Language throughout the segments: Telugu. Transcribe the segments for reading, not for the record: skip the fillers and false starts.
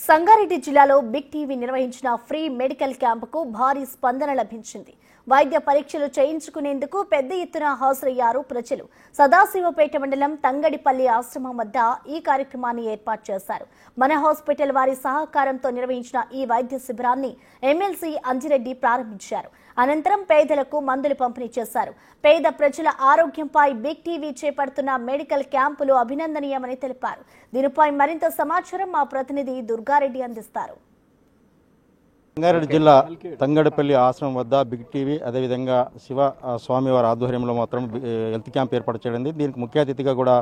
సంగారెడ్డి జిల్లాలో బిగ్ టీవీ నిర్వహించిన ఫ్రీ మెడికల్ క్యాంపుకు భారీ స్పందన లభించింది. వైద్య పరీక్షలు చేయించుకునేందుకు పెద్ద ఎత్తున హాజరయ్యారు ప్రజలు. సదాశివపేట మండలం తంగడిపల్లి ఆశ్రమం వద్ద ఈ కార్యక్రమాన్ని ఏర్పాటు చేశారు. మన హాస్పిటల్ వారి సహకారంతో నిర్వహించిన ఈ వైద్య శిబిరాన్ని ఎమ్మెల్సీ అంజిరెడ్డి ప్రారంభించారు. అనంతరం పేదలకు మందులు పంపిణీ చేశారు. పేద ప్రజల ఆరోగ్యంపై బిగ్ టీవీ చేపడుతున్న మెడికల్ క్యాంపులు అభినందనీయమని తెలిపారు. దీనిపై మరింత సమాచారం మా ప్రతినిధి దుర్గారెడ్డి అందిస్తారు. సంగారెడ్డి జిల్లా తంగడిపల్లి ఆశ్రమం వద్ద బిగ్ టీవీ అదేవిధంగా శివ స్వామివారి ఆధ్వర్యంలో మాత్రం హెల్త్ క్యాంప్ ఏర్పాటు చేయడం. దీనికి ముఖ్య అతిథిగా కూడా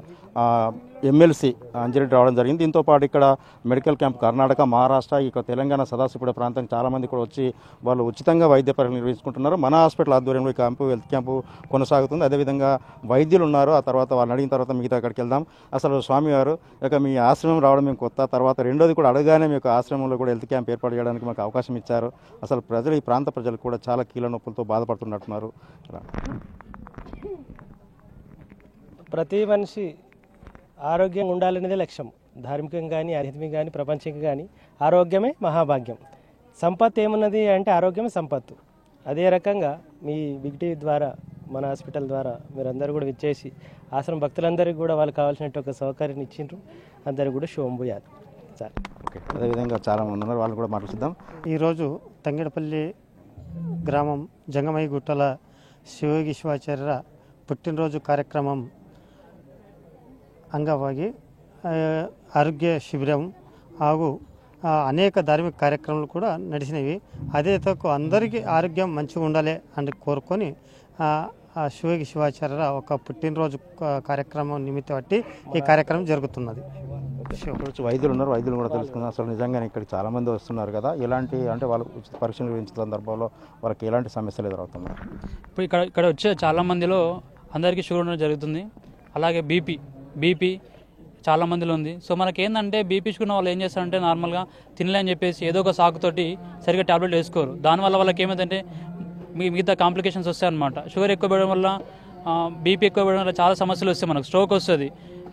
ఎమ్మెల్సీ అంజిరెడ్డి రావడం జరిగింది. దీంతో పాటు ఇక్కడ మెడికల్ క్యాంప్ కర్ణాటక, మహారాష్ట్ర, ఇక తెలంగాణ సదాశివపేట ప్రాంతం చాలామంది కూడా వచ్చి వాళ్ళు ఉచితంగా వైద్య పరీక్షలు నిర్వహించుకుంటున్నారు. మన హాస్పిటల్ ఆధ్వర్యంలో ఈ క్యాంపు హెల్త్ క్యాంపు కొనసాగుతుంది. అదేవిధంగా వైద్యులు ఉన్నారు. ఆ తర్వాత వాళ్ళని అడిగిన తర్వాత మిగతా అక్కడికి వెళ్దాం. అసలు స్వామివారు ఇక మీ ఆశ్రమం రావడం మేము కొత్త, తర్వాత రెండోది కూడా అడగానే మీకు ఆశ్రమంలో కూడా హెల్త్ క్యాంప్ ఏర్పాటు చేయడానికి మాకు అవకాశం ఇచ్చారు. అసలు ప్రజలు ఈ ప్రాంత ప్రజలు కూడా చాలా కీళ్ళ నొప్పులతో బాధపడుతున్నట్టున్నారు. ప్రతి మనిషి ఆరోగ్యంగా ఉండాలనేదే లక్ష్యం. ధార్మికంగా కానీ, ఆధ్యాత్మికంగా కానీ, ప్రపంచంగా కానీ ఆరోగ్యమే మహాభాగ్యం. సంపత్ ఏమున్నది అంటే ఆరోగ్యమే సంపత్తు. అదే రకంగా మీ బిగ్ టీవీ ద్వారా, మన హాస్పిటల్ ద్వారా మీరందరూ కూడా విచ్చేసి ఆశ్రమ భక్తులందరికీ కూడా వాళ్ళకి కావాల్సినట్టు ఒక సౌకర్యాన్ని ఇచ్చిండ్రు. అందరికీ కూడా శుభంభూయాలు సార్. ఓకే, అదేవిధంగా చాలామంది ఉన్నారు, వాళ్ళు కూడా మాట్లాడుదాం. ఈరోజు తంగడిపల్లి గ్రామం జంగమయ్య గుట్టల శివయోగి శివాచార్య పుట్టినరోజు కార్యక్రమం అంగವಾಗಿ ఆరోగ్య శిబిరం ಹಾಗೂ అనేక ధార్మిక కార్యక్రమాలు కూడా నడిచినవి. అదే తక్కువ అందరికీ ఆరోగ్యం మంచిగా ఉండాలి అని కోరుకొని శివయోగి శివాచార్య ఒక పుట్టినరోజు కార్యక్రమం నిమిత్తం బట్టి ఈ కార్యక్రమం జరుగుతున్నది. వైద్యులు ఉన్నారు, వైద్యులు కూడా తెలుసుకున్నారు. అసలు నిజంగానే ఇక్కడికి చాలా మంది వస్తున్నారు కదా, ఎలాంటి అంటే వాళ్ళు ఉచిత పరీక్షలు నిర్వహించిన సందర్భంలో వాళ్ళకి ఎలాంటి సమస్యలు ఎదురవుతున్నాయి? ఇప్పుడు ఇక్కడ వచ్చే చాలా మందిలో అందరికీ షుగర్ ఉండడం జరుగుతుంది. అలాగే బీపీ చాలా మందిలో ఉంది. సో మనకి ఏంటంటే బీపీ షుగర్ వాళ్ళు ఏం చేస్తారంటే నార్మల్గా తినలే అని చెప్పేసి ఏదో ఒక సాకుతోటి సరిగ్గా టాబ్లెట్ వేసుకోరు. దానివల్ల వాళ్ళకి ఏమైందంటే మిగతా కాంప్లికేషన్స్ వస్తాయన్నమాట. షుగర్ ఎక్కువ పడడం వల్ల, బీపీ ఎక్కువ పడడం వల్ల చాలా సమస్యలు వస్తాయి. మనకు స్ట్రోక్ వస్తుంది,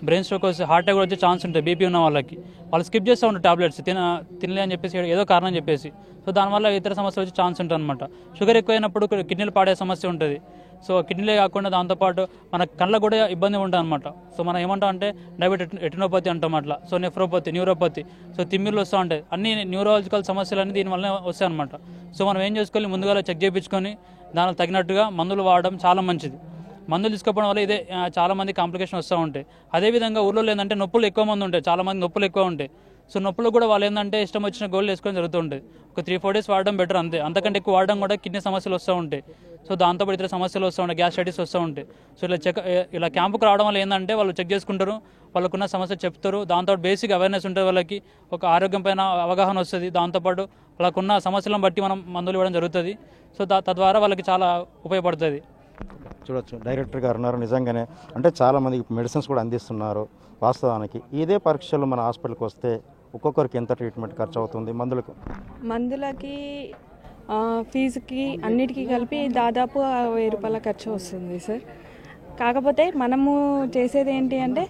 బ్రెయిన్ స్ట్రోక్ వస్తే, హార్ట్ అటాక్ కూడా వచ్చే ఛాన్స్ ఉంటాయి. బీపీ ఉన్న వాళ్ళకి వాళ్ళు స్కిప్ చేస్తూ ఉంటారు టాబ్లెట్స్, తినలే అని చెప్పేసి ఏదో కారణం చెప్పేసి. సో దానివల్ల ఇతర సమస్యలు వచ్చే ఛాన్స్ ఉంటుంది అనమాట. షుగర్ ఎక్కువైనప్పుడు కిడ్నీలు పాడే సమస్య ఉంటుంది. సో కిడ్నీలే కాకుండా దాంతోపాటు మన కళ్ళకు కూడా ఇబ్బంది ఉంటుంది అనమాట. సో మనం ఏమంటాం అంటే రెటినోపతి అంటాం అట్లా. సో నెఫ్రోపతి, న్యూరోపతి, సో తిమ్మిర్లు వస్తూ ఉంటాయి. అన్ని న్యూరాలజికల్ సమస్యలు అన్నీ దీనివల్ల వస్తాయి అనమాట. సో మనం ఏం చేసుకోవాలి, ముందుగా చెక్ చేయించుకొని దానికి తగినట్టుగా మందులు వాడడం చాలా మంచిది. మందులు తీసుకోవడం వల్ల ఇదే చాలా మంది కాంప్లికేషన్ వస్తూ ఉంటాయి. అదేవిధంగా ఊళ్ళో ఏంటంటే నొప్పులు ఎక్కువ మంది ఉంటాయి, చాలా మంది నొప్పులు ఎక్కువ ఉంటాయి. సో నొప్పులు కూడా వాళ్ళు ఏంటంటే ఇష్టం వచ్చిన గోళ్ళు వేసుకొని జరుగుతుంటుంది. ఒక 3-4 డేస్ వాడడం బెటర్, అంతే. అంతకంటే ఎక్కువ వాడడం కూడా కిడ్నీ సమస్యలు వస్తూ ఉంటాయి. సో దాంతోపాటు ఇతర సమస్యలు వస్తూ ఉంటాయి, గ్యాస్ట్రైటిస్ వస్తూ ఉంటాయి. సో ఇలా క్యాంపుకు రావడం వల్ల ఏంటంటే వాళ్ళు చెక్ చేసుకుంటారు, వాళ్ళకున్న సమస్య చెప్తారు. దాంతో బేసిక్ అవేర్నెస్ ఉంటుంది, వాళ్ళకి ఒక ఆరోగ్యం పైన అవగాహన వస్తుంది. దాంతోపాటు వాళ్ళకున్న సమస్యలను బట్టి మనం మందులు ఇవ్వడం జరుగుతుంది. సో తద్వారా వాళ్ళకి చాలా ఉపయోగపడుతుంది. చూడొచ్చు, డైరెక్టర్ గారు ఉన్నారు. నిజంగానే అంటే చాలా మందికి మెడిసిన్స్ కూడా అందిస్తున్నారు. వాస్తవానికి ఇదే పరీక్షలు మన హాస్పిటల్కి వస్తే ఒక్కొక్కరికి ఎంత ట్రీట్మెంట్ ఖర్చు అవుతుంది? మందులకి ఫీజుకి అన్నిటికీ కలిపి దాదాపు 1000 రూపాయల ఖర్చు వస్తుంది సార్. కాకపోతే మనము చేసేది ఏంటి అంటే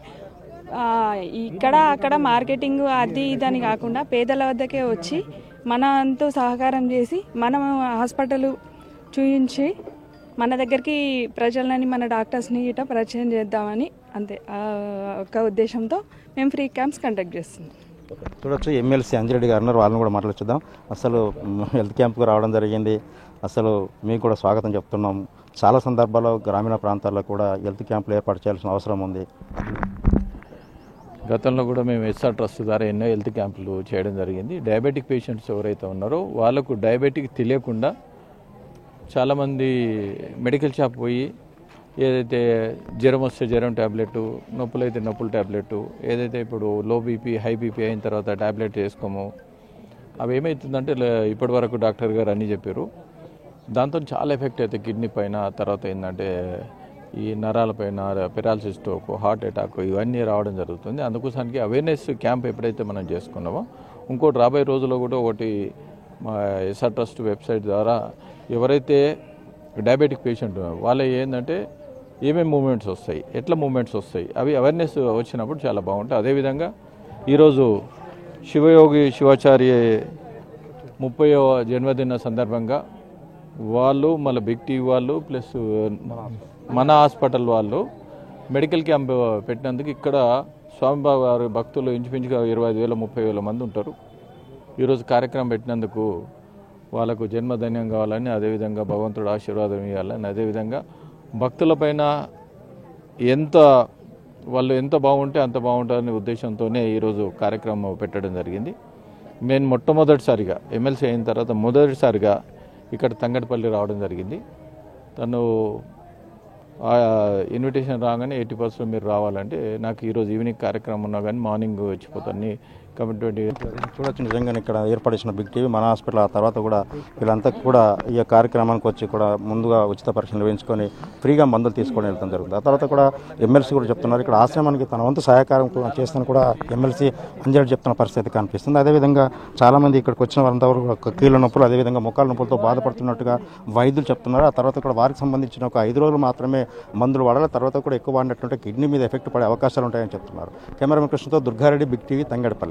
ఇక్కడ అక్కడ మార్కెటింగ్ అది ఇదని కాకుండా పేదల వద్దకే వచ్చి మన అంతూ సహకారం చేసి మనం హాస్పిటల్ చూయించి మన దగ్గరికి ప్రజలని, మన డాక్టర్స్ని ఇట పరిచయం చేద్దామని, అంతే ఒక ఉద్దేశంతో మేము ఫ్రీ క్యాంప్స్ కండక్ట్ చేస్తున్నాం. చూడొచ్చు, ఎమ్మెల్సీ అంజిరెడ్డి గారు ఉన్నారు, వాళ్ళని కూడా మాట్లాడుదాం. అసలు హెల్త్ క్యాంప్కి రావడం జరిగింది, అసలు మీకు కూడా స్వాగతం చెప్తున్నాం. చాలా సందర్భాల్లో గ్రామీణ ప్రాంతాల్లో కూడా హెల్త్ క్యాంపులు ఏర్పాటు చేయాల్సిన అవసరం ఉంది. గతంలో కూడా మేము ఎస్ఆర్ ట్రస్ట్ ద్వారా ఎన్నో హెల్త్ క్యాంపులు చేయడం జరిగింది. డయాబెటిక్ పేషెంట్స్ ఎవరైతే ఉన్నారో వాళ్ళకు డయాబెటిక్ తెలియకుండా చాలామంది మెడికల్ షాప్ పోయి ఏదైతే జ్వరం వస్తే జ్వరం ట్యాబ్లెట్, నొప్పులు అయితే నొప్పుల ట్యాబ్లెట్, ఏదైతే ఇప్పుడు లో బీపీ హై బీపీ అయిన తర్వాత ట్యాబ్లెట్ వేసుకోము, అవి ఏమవుతుందంటే ఇప్పటి వరకు డాక్టర్ గారు అన్నీ చెప్పారు. దాంతో చాలా ఎఫెక్ట్ అవుతాయి కిడ్నీ పైన. తర్వాత ఏంటంటే ఈ నరాలపైన పెరాలసిస్, స్ట్రోక్, హార్ట్ అటాక్ ఇవన్నీ రావడం జరుగుతుంది. అందుకోసానికి అవేర్నెస్ క్యాంప్ ఎప్పుడైతే మనం చేసుకున్నామో, ఇంకోటి రాబోయే రోజుల్లో కూడా ఒకటి మా ఎస్ఆర్ ట్రస్ట్ వెబ్సైట్ ద్వారా ఎవరైతే డయాబెటిక్ పేషెంట్ వాళ్ళ ఏంటంటే ఏమేమి మూమెంట్స్ వస్తాయి, ఎట్లా మూమెంట్స్ వస్తాయి, అవి అవేర్నెస్ వచ్చినప్పుడు చాలా బాగుంటాయి. అదేవిధంగా ఈరోజు శివయోగి శివాచార్య 30వ జన్మదిన సందర్భంగా వాళ్ళు మళ్ళీ బిగ్ టీవీ వాళ్ళు ప్లస్ మన హాస్పిటల్ వాళ్ళు మెడికల్ క్యాంప్ పెట్టినందుకు ఇక్కడ స్వామివారి భక్తులు ఇంచుమించుగా 25,000 30,000 మంది ఉంటారు. ఈరోజు కార్యక్రమం పెట్టినందుకు వాళ్ళకు జన్మధన్యం కావాలని, అదేవిధంగా భగవంతుడు ఆశీర్వాదం ఇవ్వాలని, అదేవిధంగా భక్తులపైన వాళ్ళు ఎంత బాగుంటే అంత బాగుంటుందనే ఉద్దేశంతోనే ఈరోజు కార్యక్రమం పెట్టడం జరిగింది. నేను మొట్టమొదటిసారిగా ఎమ్మెల్సీ అయిన తర్వాత మొదటిసారిగా ఇక్కడ తంగడిపల్లి రావడం జరిగింది. తను ఇన్విటేషన్ రాగానే 80% మీరు రావాలంటే నాకు ఈరోజు ఈవినింగ్ కార్యక్రమం ఉన్నా కానీ మార్నింగ్ వచ్చిపోతాను కాబట్టి చూడొచ్చు. నిజంగా ఇక్కడ ఏర్పాటు చేసిన బిగ్ టీవీ మన హాస్పిటల్ ఆ తర్వాత కూడా వీళ్ళంతా కూడా ఈ కార్యక్రమానికి వచ్చి కూడా ముందుగా ఉచిత పరీక్షలు నిర్వహించుకొని ఫ్రీగా మందులు తీసుకొని వెళ్తాం జరుగుతుంది. ఆ తర్వాత కూడా ఎమ్మెల్సీ కూడా చెప్తున్నారు ఇక్కడ ఆశ్రమానికి తన వంతు సహకారం చేస్తాను కూడా ఎమ్మెల్సీ అంజలి చెప్తున్న పరిస్థితి కనిపిస్తుంది. అదేవిధంగా చాలామంది ఇక్కడికి వచ్చిన వారంతా కూడా కీళ్ళ నొప్పులు అదేవిధంగా మొక్కల నొప్పులతో బాధపడుతున్నట్టుగా వైద్యులు చెప్తున్నారు. ఆ తర్వాత కూడా వారికి సంబంధించిన ఒక 5 రోజులు మాత్రమే మందులు వాడాలి, తర్వాత కూడా ఎక్కువ వాడినట్టుంటే కిడ్నీ మీద ఎఫెక్ట్ పడే అవకాశాలు ఉంటాయని చెప్తున్నారు. కెమెరామెన్ కృష్ణతో దుర్గారెడ్డి, బిగ్ టీవీ, తంగడిపల్లి.